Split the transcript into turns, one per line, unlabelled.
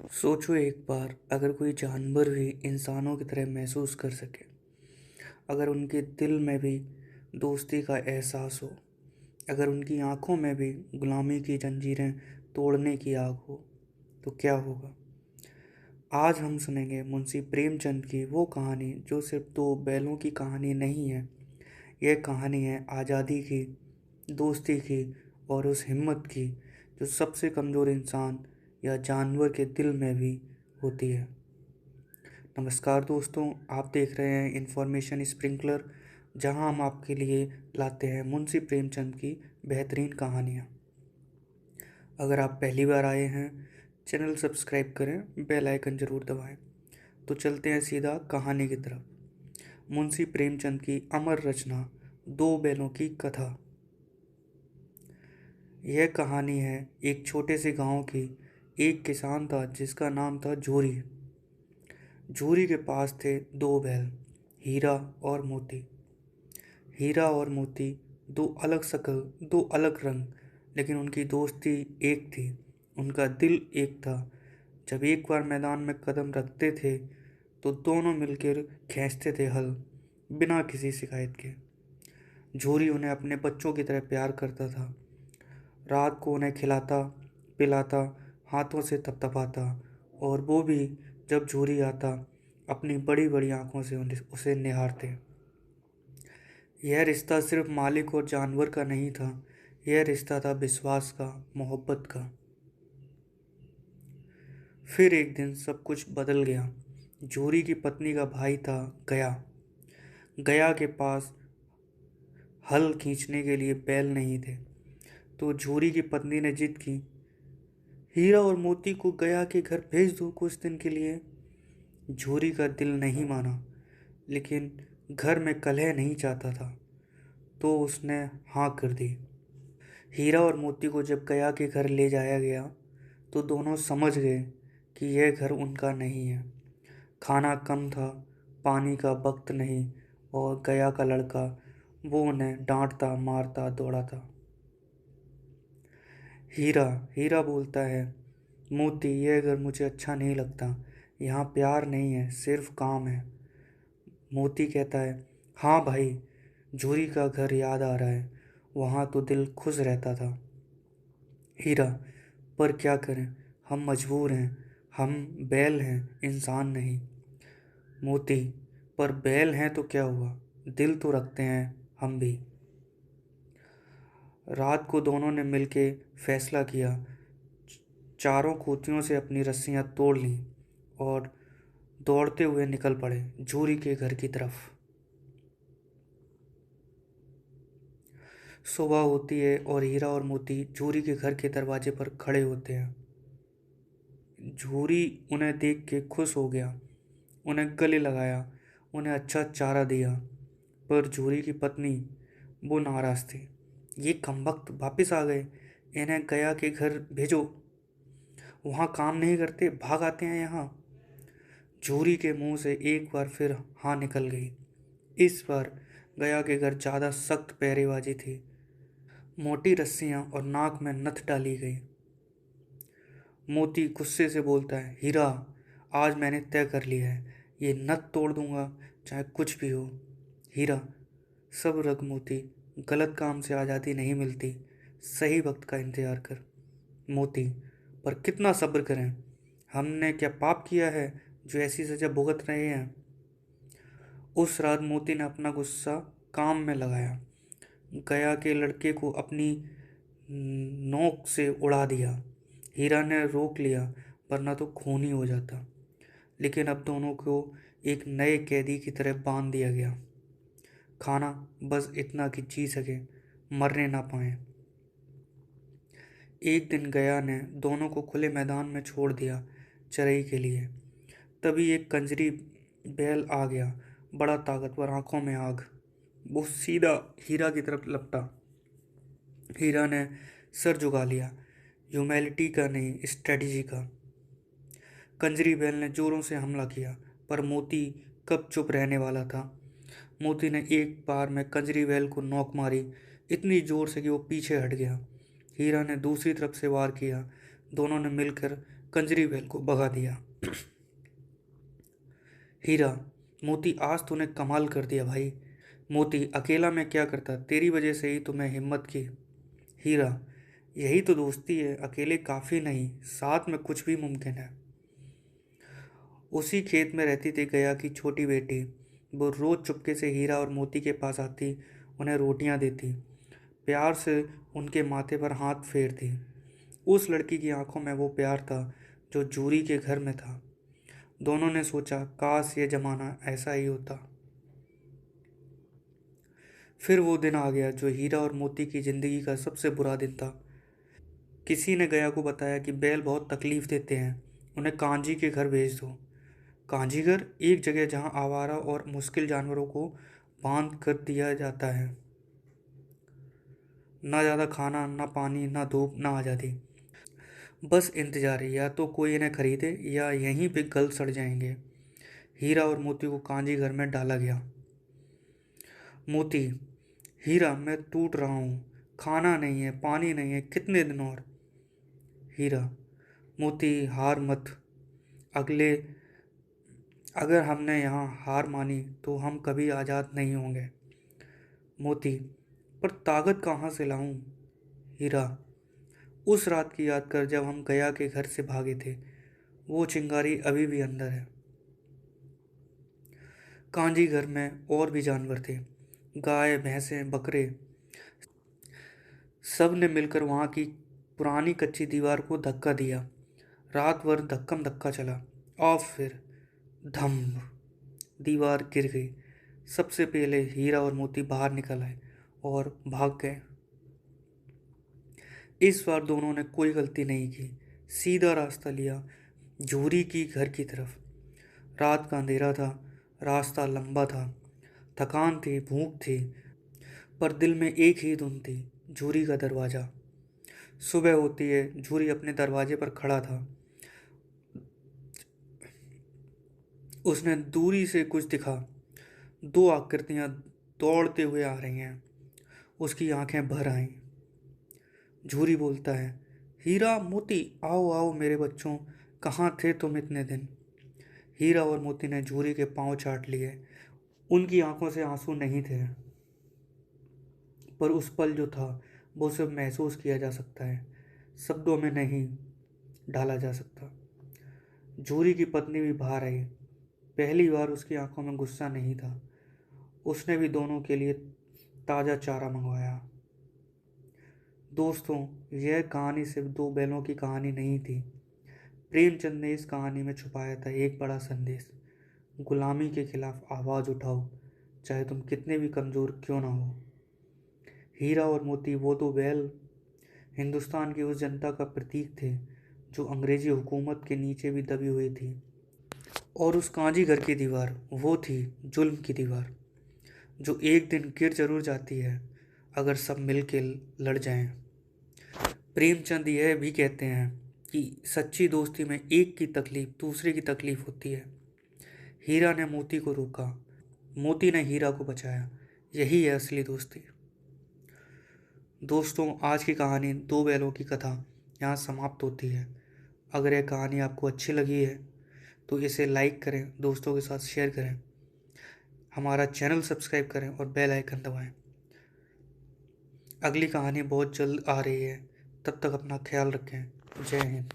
सोचो एक बार अगर कोई जानवर भी इंसानों की तरह महसूस कर सके, अगर उनके दिल में भी दोस्ती का एहसास हो, अगर उनकी आंखों में भी गुलामी की जंजीरें तोड़ने की आग हो, तो क्या होगा। आज हम सुनेंगे मुंशी प्रेमचंद की वो कहानी जो सिर्फ दो बैलों की कहानी नहीं है। यह कहानी है आज़ादी की, दोस्ती की और उस हिम्मत की जो सबसे कमज़ोर इंसान या जानवर के दिल में भी होती है। नमस्कार दोस्तों, आप देख रहे हैं इन्फॉर्मेशन स्प्रिंकलर, जहां हम आपके लिए लाते हैं मुंशी प्रेमचंद की बेहतरीन कहानियां। अगर आप पहली बार आए हैं, चैनल सब्सक्राइब करें, बेल आइकन ज़रूर दबाएं। तो चलते हैं सीधा कहानी की तरफ। मुंशी प्रेमचंद की अमर रचना, दो बैलों की कथा। यह कहानी है एक छोटे से गांव की। एक किसान था जिसका नाम था झूरी। झूरी के पास थे दो बैल, हीरा और मोती। हीरा और मोती दो अलग शक्ल, दो अलग रंग, लेकिन उनकी दोस्ती एक थी, उनका दिल एक था। जब एक बार मैदान में कदम रखते थे तो दोनों मिलकर खींचते थे हल, बिना किसी शिकायत के। झूरी उन्हें अपने बच्चों की तरह प्यार करता था। रात को उन्हें खिलाता पिलाता, हाथों से थपथपाता, और वो भी जब झूरी आता अपनी बड़ी बड़ी आंखों से उसे निहारते। यह रिश्ता सिर्फ मालिक और जानवर का नहीं था, यह रिश्ता था विश्वास का, मोहब्बत का। फिर एक दिन सब कुछ बदल गया। झूरी की पत्नी का भाई था गया। गया के पास हल खींचने के लिए बैल नहीं थे, तो झूरी की पत्नी ने जिद की, हीरा और मोती को गया के घर भेज दो कुछ दिन के लिए। झूरी का दिल नहीं माना, लेकिन घर में कलह नहीं चाहता था, तो उसने हाँ कर दी। हीरा और मोती को जब गया के घर ले जाया गया तो दोनों समझ गए कि यह घर उनका नहीं है। खाना कम था, पानी का वक्त नहीं, और गया का लड़का वो उन्हें डांटता मारता दौड़ाता। हीरा हीरा बोलता है, मोती यह घर मुझे अच्छा नहीं लगता, यहाँ प्यार नहीं है, सिर्फ काम है। मोती कहता है, हाँ भाई, झूरी का घर याद आ रहा है, वहाँ तो दिल खुश रहता था। हीरा, पर क्या करें, हम मजबूर हैं, हम बैल हैं, इंसान नहीं। मोती, पर बैल हैं तो क्या हुआ, दिल तो रखते हैं हम भी। रात को दोनों ने मिलके फैसला किया। चारों खूंटियों से अपनी रस्सियां तोड़ लीं और दौड़ते हुए निकल पड़े झूरी के घर की तरफ। सुबह होती है और हीरा और मोती झूरी के घर के दरवाजे पर खड़े होते हैं। झूरी उन्हें देख के खुश हो गया, उन्हें गले लगाया, उन्हें अच्छा चारा दिया। पर झूरी की पत्नी वो नाराज थी। ये कमबख्त वापस आ गए, इन्हें गया के घर भेजो, वहाँ काम नहीं करते, भाग आते हैं यहाँ। झूरी के मुंह से एक बार फिर हाँ निकल गई। इस बार गया के घर ज़्यादा सख्त पहरेबाजी थी। मोटी रस्सियाँ और नाक में नथ डाली गई। मोती गुस्से से बोलता है, हीरा, आज मैंने तय कर लिया है, ये नथ तोड़ दूंगा, चाहे कुछ भी हो। हीरा, सब रग मोती, गलत काम से आज़ादी नहीं मिलती, सही वक्त का इंतज़ार कर। मोती, पर कितना सब्र करें, हमने क्या पाप किया है जो ऐसी सज़ा भुगत रहे हैं। उस रात मोती ने अपना गुस्सा काम में लगाया, गया के लड़के को अपनी नोक से उड़ा दिया। हीरा ने रोक लिया, वरना तो खून ही हो जाता। लेकिन अब दोनों को एक नए कैदी की तरह बांध दिया गया। खाना बस इतना कि जी सके, मरने ना पाए। एक दिन गया ने दोनों को खुले मैदान में छोड़ दिया चराई के लिए। तभी एक कंजरी बैल आ गया, बड़ा ताकतवर, आंखों में आग। वो सीधा हीरा की तरफ लपटा। हीरा ने सर झुका लिया, ह्यूमैनिटी का नहीं, स्ट्रेटजी का। कंजरी बैल ने जोरों से हमला किया, पर मोती कब चुप रहने वाला था। मोती ने एक बार में कंजरी बैल को नोक मारी, इतनी जोर से कि वो पीछे हट गया। हीरा ने दूसरी तरफ से वार किया। दोनों ने मिलकर कंजरी बैल को भगा दिया। हीरा, मोती, आज तूने कमाल कर दिया भाई। मोती, अकेला मैं क्या करता, तेरी वजह से ही तो मैं हिम्मत की। हीरा, यही तो दोस्ती है, अकेले काफ़ी नहीं, साथ में कुछ भी मुमकिन है। उसी खेत में रहती थी गया की छोटी बेटी। वो रोज़ चुपके से हीरा और मोती के पास आती, उन्हें रोटियां देती, प्यार से उनके माथे पर हाथ फेरती। उस लड़की की आंखों में वो प्यार था जो जूरी के घर में था। दोनों ने सोचा, काश ये जमाना ऐसा ही होता। फिर वो दिन आ गया जो हीरा और मोती की जिंदगी का सबसे बुरा दिन था। किसी ने गया को बताया कि बैल बहुत तकलीफ देते हैं, उन्हें कांजी के घर भेज दो। कांजी घर एक जगह जहां आवारा और मुश्किल जानवरों को बांध कर दिया जाता है। ना ज़्यादा खाना, ना पानी, ना धूप, ना आज़ादी, बस इंतजार, या तो कोई इन्हें खरीदे या यहीं पे गल सड़ जाएंगे। हीरा और मोती को कांजी घर में डाला गया। मोती, हीरा, मैं टूट रहा हूँ, खाना नहीं है, पानी नहीं है, कितने दिन और। हीरा, मोती, हार मत, अगले अगर हमने यहाँ हार मानी तो हम कभी आज़ाद नहीं होंगे। मोती, पर ताकत कहाँ से लाऊं। हीरा, उस रात की याद कर जब हम गया के घर से भागे थे, वो चिंगारी अभी भी अंदर है। कांजी घर में और भी जानवर थे, गाय, भैंसें, बकरे। सब ने मिलकर वहाँ की पुरानी कच्ची दीवार को धक्का दिया। रात भर धक्कम धक्का चला और फिर धम, दीवार गिर गई। सबसे पहले हीरा और मोती बाहर निकल आए और भाग गए। इस बार दोनों ने कोई गलती नहीं की, सीधा रास्ता लिया, झूरी की घर की तरफ। रात का अंधेरा था, रास्ता लंबा था, थकान थी, भूख थी, पर दिल में एक ही धुन थी, झूरी का दरवाज़ा। सुबह होती है, झूरी अपने दरवाजे पर खड़ा था। उसने दूरी से कुछ दिखा, दो आकृतियां दौड़ते हुए आ रही हैं। उसकी आंखें भर आईं। झूरी बोलता है, हीरा, मोती, आओ आओ मेरे बच्चों, कहाँ थे तुम इतने दिन। हीरा और मोती ने झूरी के पांव चाट लिए। उनकी आंखों से आंसू नहीं थे, पर उस पल जो था वो सिर्फ महसूस किया जा सकता है, शब्दों में नहीं ढाला जा सकता। झूरी की पत्नी भी बाहर आई। पहली बार उसकी आंखों में गुस्सा नहीं था। उसने भी दोनों के लिए ताज़ा चारा मंगवाया। दोस्तों, यह कहानी सिर्फ दो बैलों की कहानी नहीं थी। प्रेमचंद ने इस कहानी में छुपाया था एक बड़ा संदेश, गुलामी के खिलाफ आवाज़ उठाओ, चाहे तुम कितने भी कमज़ोर क्यों ना हो। हीरा और मोती, वो दो बैल, हिंदुस्तान की उस जनता का प्रतीक थे जो अंग्रेजी हुकूमत के नीचे भी दबी हुई थी। और उस कांजी घर की दीवार, वो थी जुल्म की दीवार, जो एक दिन गिर जरूर जाती है अगर सब मिल के लड़ जाएं। प्रेमचंद यह भी कहते हैं कि सच्ची दोस्ती में एक की तकलीफ दूसरे की तकलीफ होती है। हीरा ने मोती को रोका, मोती ने हीरा को बचाया, यही है असली दोस्ती। दोस्तों, आज की कहानी दो बैलों की कथा यहाँ समाप्त होती है। अगर यह कहानी आपको अच्छी लगी है तो इसे लाइक करें, दोस्तों के साथ शेयर करें, हमारा चैनल सब्सक्राइब करें और बेल आइकन दबाएं। अगली कहानी बहुत जल्द आ रही है, तब तक अपना ख्याल रखें। जय हिंद।